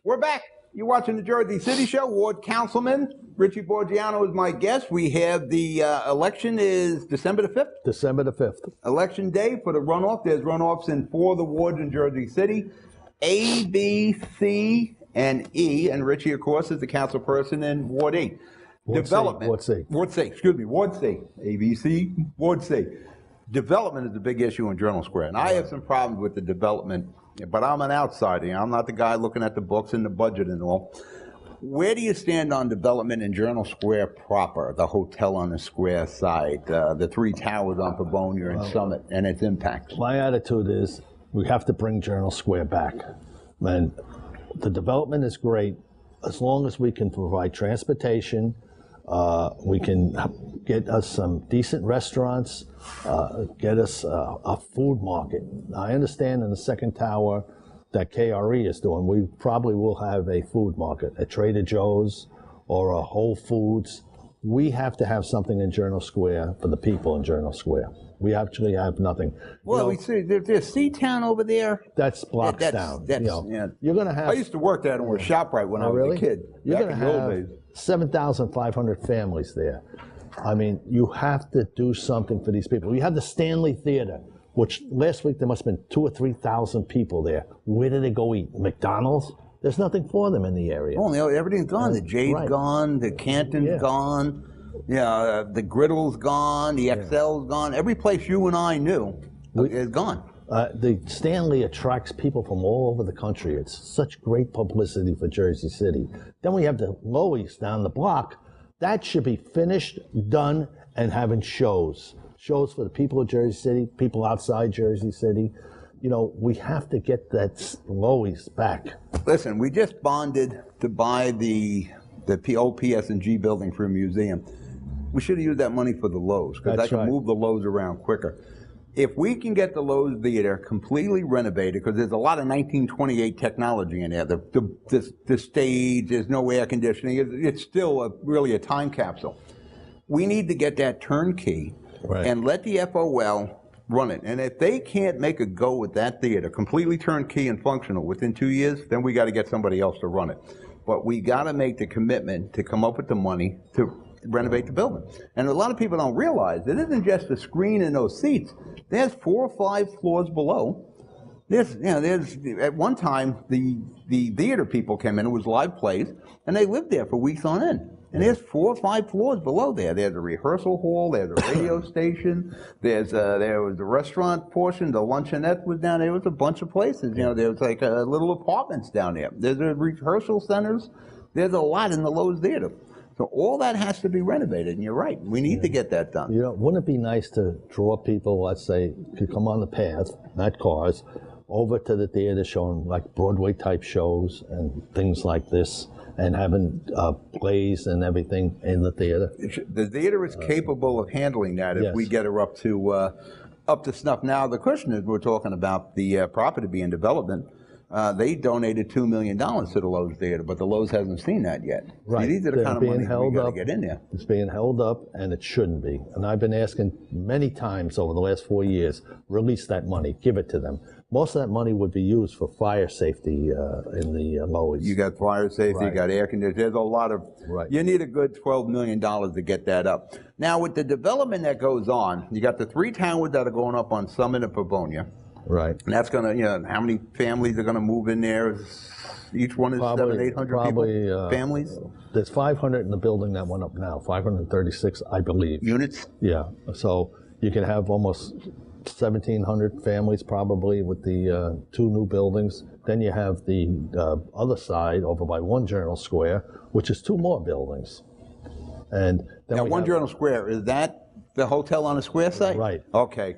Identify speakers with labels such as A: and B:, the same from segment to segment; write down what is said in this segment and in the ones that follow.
A: We're back. You're watching the Jersey City Show. Ward Councilman Richie Boggiano is my guest. We have the election is December the 5th.
B: December the 5th.
A: Election day for the runoff. There's runoffs in 4 of the wards in Jersey City. A, B, C, and E. And Richie, of course, is the council person in Ward E. Development.
B: Ward C.
A: Ward C. Excuse me. Ward C. A, B, C, Ward C. Development is a big issue in Journal Square. And I have some problems with the development, but I'm an outsider. I'm not the guy looking at the books and the budget and all. Where do you stand on development in Journal Square proper, the hotel on the square side, the 3 towers on Pavonia and Summit, and its impacts?
B: My attitude is we have to bring Journal Square back. And the development is great as long as we can provide transportation, we can get us some decent restaurants, get us a food market. I understand in the second tower that KRE is doing, we probably will have a food market, a Trader Joe's or a Whole Foods. We have to have something in Journal Square for the people in Journal Square. We actually have nothing.
A: Well, we see there's Seatown over there.
B: That's blocks down.
A: That's, yeah.
B: You're going to have.
A: I used to work there and wear ShopRite when I was a kid.
B: You're going to have 7,500 families there. I mean, you have to do something for these people. You have the Stanley Theater, which last week there must have been 2,000 or 3,000 people there. Where do they go eat? McDonald's? There's nothing for them in the area.
A: Oh, everything's gone. The Jade's gone. The Canton's gone. Yeah, the Griddle's gone. The XL's gone. Every place you and I knew is gone.
B: The Stanley attracts people from all over the country. It's such great publicity for Jersey City. Then we have the Loews down the block. That should be finished, done, and having shows. Shows for the people of Jersey City, people outside Jersey City. You know, we have to get that Loews back.
A: Listen, we just bonded to buy the old PS&G building for a museum. We should have used that money for the Lowe's, because I can move the Lowe's around quicker. If we can get the Lowe's Theater completely renovated, because there's a lot of 1928 technology in there, the stage, there's no air conditioning, it's still really a time capsule. We need to get that turnkey and let the FOL run it. And if they can't make a go with that theater, completely turnkey and functional within 2 years, then we got to get somebody else to run it. But we got to make the commitment to come up with the money to renovate the building. And a lot of people don't realize it isn't just the screen and those seats. There's 4 or 5 floors below. There's at one time the theater people came in. It was live plays, and they lived there for weeks on end. And there's 4 or 5 floors below there. There's a rehearsal hall. There's a radio station. There was the restaurant portion. The luncheonette was down there. There was a bunch of places. You know, there was like little apartments down there. There's a rehearsal centers. There's a lot in the Lowe's Theater. So all that has to be renovated. And you're right. We need to get that done.
B: You know, wouldn't it be nice to draw people, let's say, could come on the path, not cars, over to the theater showing like Broadway type shows and things like this, and having plays and everything in the theater.
A: The theater is capable of handling that if we get her up to snuff. Now, the Kushners were talking about the property being development. They donated $2 million to the Lowe's Theater, but the Lowe's hasn't seen that yet.
B: Right.
A: See, these are the kind of money we got to get in there.
B: It's being held up, and it shouldn't be. And I've been asking many times over the last 4 years, release that money, give it to them. Most of that money would be used for fire safety in the Lowe's.
A: You got fire safety, you got air conditioning. There's a lot of, you need a good $12 million to get that up. Now, with the development that goes on, you got the 3 towers that are going up on Summit and Pavonia.
B: Right.
A: And that's going to, you know, how many families are going to move in there? Each one is probably, 700, 800 people, families?
B: There's 500 in the building that went up now, 536, I believe.
A: Units?
B: Yeah. So you can have almost 1,700 families probably with the 2 new buildings. Then you have the other side over by One Journal Square, which is 2 more buildings. And then
A: now, One Journal Square, is that the hotel on the square site?
B: Right.
A: Okay.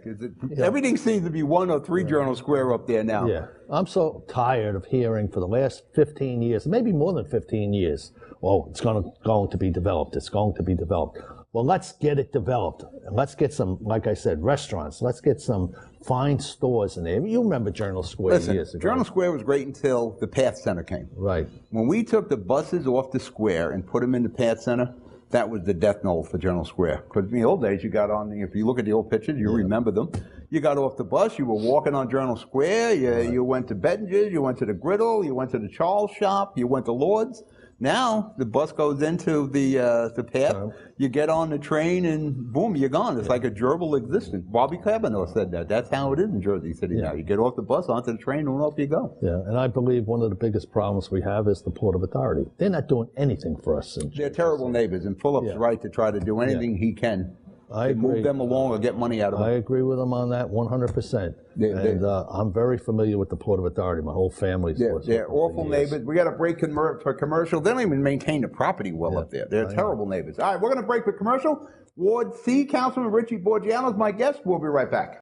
A: Everything seems to be 1 or 3 Journal Square up there now.
B: Yeah. I'm so tired of hearing for the last 15 years, maybe more than 15 years, oh, it's going to be developed. It's going to be developed. Well, let's get it developed. And let's get some, like I said, restaurants. Let's get some fine stores in there. You remember Journal Square years ago.
A: Journal Square was great until the Path Center came.
B: Right.
A: When we took the buses off the square and put them in the Path Center, that was the death knell for Journal Square. Because in the old days, you got on, if you look at the old pictures, you remember them. You got off the bus, you were walking on Journal Square, you went to Bettinger's, you went to the Griddle, you went to the Charles shop, you went to Lord's. Now the bus goes into the path. You get on the train and boom, you're gone. It's like a gerbil existence. Bobby Cavanaugh said that. That's how it is in Jersey City now. You get off the bus, onto the train, and off you go.
B: Yeah, and I believe one of the biggest problems we have is the Port of Authority. They're not doing anything for us.
A: They're terrible neighbors, and Philip's right to try to do anything he can. I agree. Move them along or get money out of them.
B: I agree with him on that 100%. And I'm very familiar with the Port of Authority. My whole family's.
A: They're awful neighbors. We got to break for commercial. They don't even maintain the property well up there. They're terrible neighbors. All right, we're going to break for commercial. Ward C, Councilman Richie Boggiano is my guest. We'll be right back.